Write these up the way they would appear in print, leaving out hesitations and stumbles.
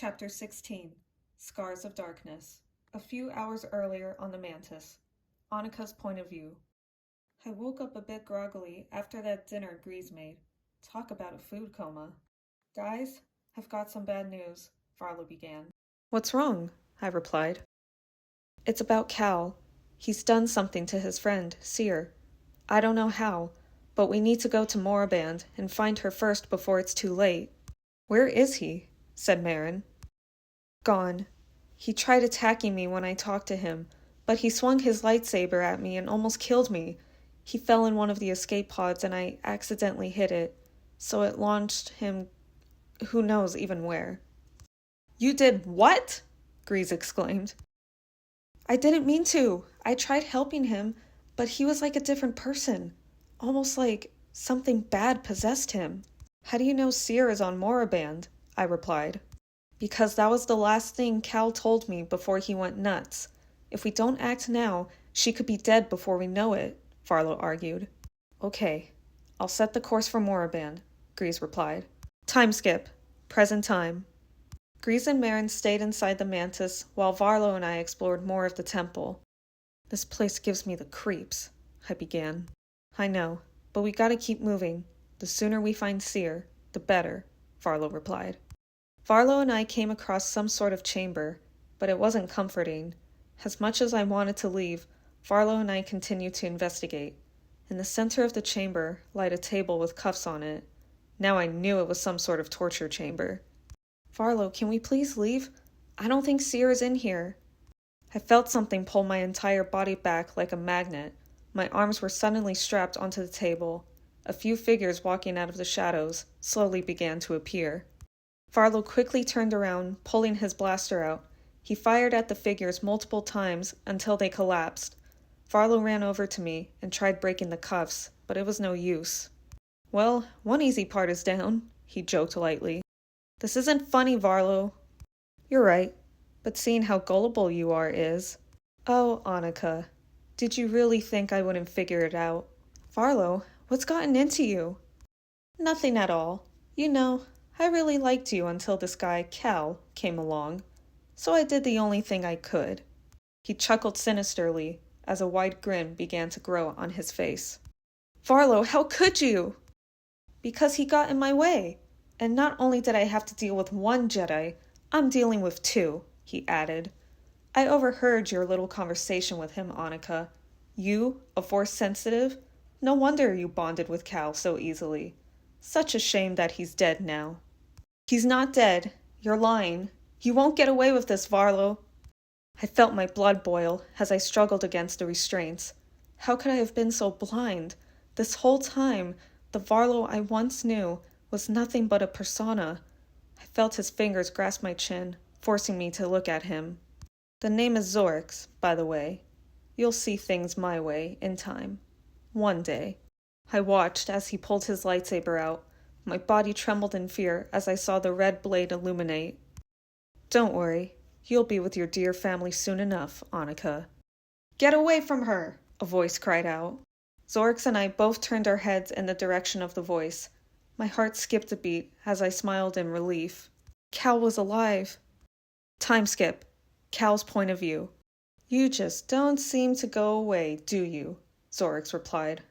Chapter 16 Scars of Darkness. A few hours earlier on the Mantis. Annika's point of view. I woke up a bit groggily after that dinner Grease made. Talk about a food coma. Guys, I've got some bad news, Varlo began. What's wrong? I replied. It's about Cal. He's done something to his friend, Seer. I don't know how, but we need to go to Moraband and find her first before it's too late. Where is he? Said Marin. Gone. He tried attacking me when I talked to him, but he swung his lightsaber at me and almost killed me. He fell in one of the escape pods and I accidentally hit it, so it launched him who knows even where. You did what? Grease exclaimed. I didn't mean to. I tried helping him, but he was like a different person. Almost like something bad possessed him. How do you know Seer is on Moraband? I replied. Because that was the last thing Cal told me before he went nuts. If we don't act now, she could be dead before we know it, Varlo argued. Okay, I'll set the course for Moraband, Grease replied. Time skip. Present time. Grease and Marin stayed inside the Mantis while Varlo and I explored more of the temple. This place gives me the creeps, I began. I know, but we gotta keep moving. The sooner we find Seer, the better, Varlo replied. Varlo and I came across some sort of chamber, but it wasn't comforting. As much as I wanted to leave, Varlo and I continued to investigate. In the center of the chamber lied a table with cuffs on it. Now I knew it was some sort of torture chamber. Varlo, can we please leave? I don't think Seer is in here. I felt something pull my entire body back like a magnet. My arms were suddenly strapped onto the table. A few figures walking out of the shadows slowly began to appear. Varlo quickly turned around, pulling his blaster out. He fired at the figures multiple times until they collapsed. Varlo ran over to me and tried breaking the cuffs, but it was no use. Well, one easy part is down, he joked lightly. This isn't funny, Varlo. You're right, but seeing how gullible you are is. Oh, Annika, did you really think I wouldn't figure it out? Varlo, what's gotten into you? Nothing at all. You know, I really liked you until this guy, Cal, came along, so I did the only thing I could. He chuckled sinisterly as a wide grin began to grow on his face. Varlo, how could you? Because he got in my way. And not only did I have to deal with one Jedi, I'm dealing with two, he added. I overheard your little conversation with him, Annika. You, a Force sensitive? No wonder you bonded with Cal so easily. Such a shame that he's dead now. He's not dead. You're lying. You won't get away with this, Varlo. I felt my blood boil as I struggled against the restraints. How could I have been so blind? This whole time, the Varlo I once knew was nothing but a persona. I felt his fingers grasp my chin, forcing me to look at him. The name is Zorix, by the way. You'll see things my way in time. One day. I watched as he pulled his lightsaber out. My body trembled in fear as I saw the red blade illuminate. Don't worry. You'll be with your dear family soon enough, Annika. Get away from her! A voice cried out. Zorix and I both turned our heads in the direction of the voice. My heart skipped a beat as I smiled in relief. Cal was alive. Time skip. Cal's point of view. You just don't seem to go away, do you? Zorix replied.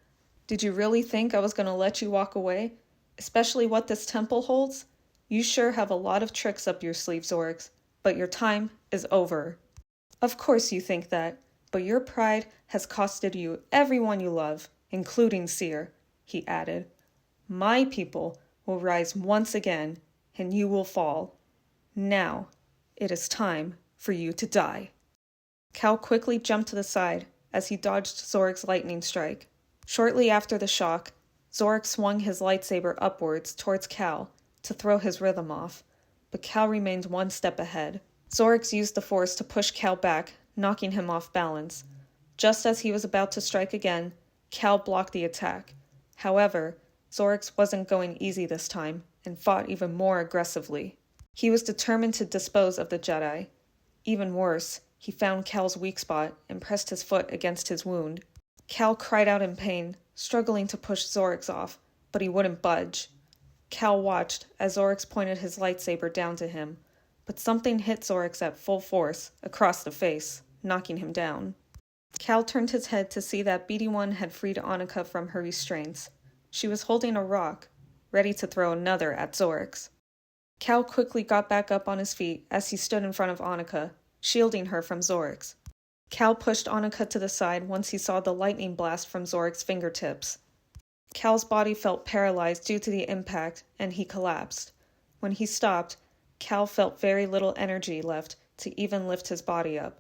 Did you really think I was going to let you walk away? Especially what this temple holds? You sure have a lot of tricks up your sleeve, Zorix, but your time is over. Of course you think that, but your pride has costed you everyone you love, including Seer, he added. My people will rise once again, and you will fall. Now, it is time for you to die. Cal quickly jumped to the side as he dodged Zorix's lightning strike. Shortly after the shock, Zorix swung his lightsaber upwards towards Cal to throw his rhythm off, but Cal remained one step ahead. Zorix used the Force to push Cal back, knocking him off balance. Just as he was about to strike again, Cal blocked the attack. However, Zorix wasn't going easy this time and fought even more aggressively. He was determined to dispose of the Jedi. Even worse, he found Cal's weak spot and pressed his foot against his wound. Cal cried out in pain, struggling to push Zorix off, but he wouldn't budge. Cal watched as Zorix pointed his lightsaber down to him, but something hit Zorix at full force, across the face, knocking him down. Cal turned his head to see that BD-1 had freed Annika from her restraints. She was holding a rock, ready to throw another at Zorix. Cal quickly got back up on his feet as he stood in front of Annika, shielding her from Zorix. Cal pushed Annika to the side once he saw the lightning blast from Zorix's fingertips. Cal's body felt paralyzed due to the impact, and he collapsed. When he stopped, Cal felt very little energy left to even lift his body up,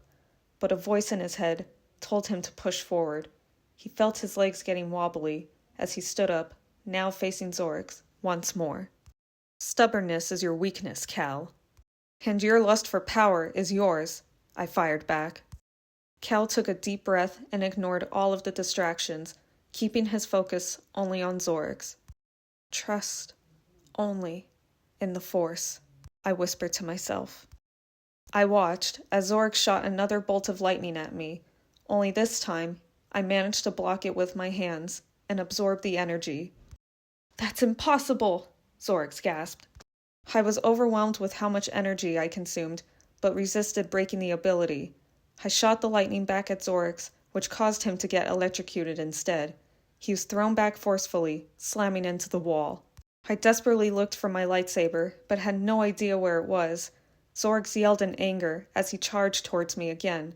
but a voice in his head told him to push forward. He felt his legs getting wobbly as he stood up, now facing Zorix, once more. "Stubbornness is your weakness, Cal. And your lust for power is yours," I fired back. Cal took a deep breath and ignored all of the distractions, keeping his focus only on Zorix. "Trust only in the Force," I whispered to myself. I watched as Zorix shot another bolt of lightning at me, only this time I managed to block it with my hands and absorb the energy. "That's impossible!" Zorix gasped. I was overwhelmed with how much energy I consumed, but resisted breaking the ability. I shot the lightning back at Zorix, which caused him to get electrocuted instead. He was thrown back forcefully, slamming into the wall. I desperately looked for my lightsaber, but had no idea where it was. Zorix yelled in anger as he charged towards me again,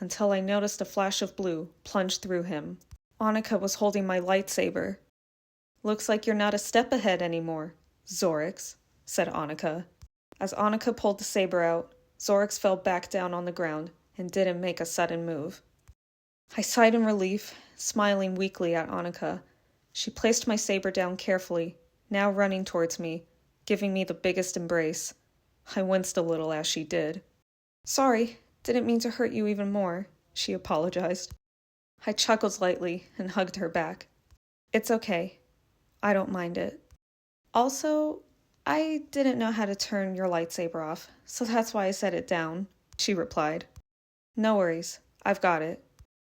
until I noticed a flash of blue plunge through him. Annika was holding my lightsaber. "Looks like you're not a step ahead anymore, Zorix," said Annika. As Annika pulled the saber out, Zorix fell back down on the ground and didn't make a sudden move. I sighed in relief, smiling weakly at Annika. She placed my saber down carefully, now running towards me, giving me the biggest embrace. I winced a little as she did. "Sorry, didn't mean to hurt you even more," she apologized. I chuckled lightly and hugged her back. "It's okay. I don't mind it. Also, I didn't know how to turn your lightsaber off, so that's why I set it down," she replied. "No worries, I've got it."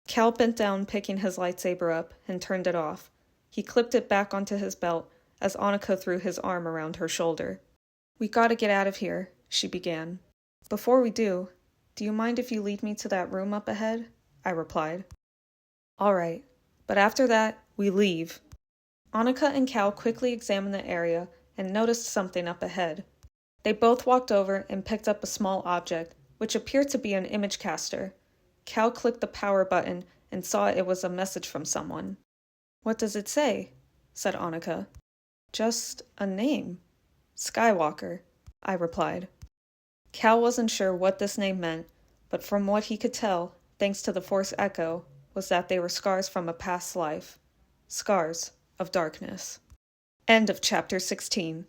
Cal bent down, picking his lightsaber up, and turned it off. He clipped it back onto his belt as Annika threw his arm around her shoulder. "We gotta get out of here," she began. "Before we do you mind if you lead me to that room up ahead?" I replied. "All right, but after that, we leave." Annika and Cal quickly examined the area and noticed something up ahead. They both walked over and picked up a small object, which appeared to be an image caster. Cal clicked the power button and saw it was a message from someone. "What does it say?" said Annika. "Just a name. Skywalker," I replied. Cal wasn't sure what this name meant, but from what he could tell, thanks to the Force echo, was that they were scars from a past life. Scars of darkness. End of Chapter 16.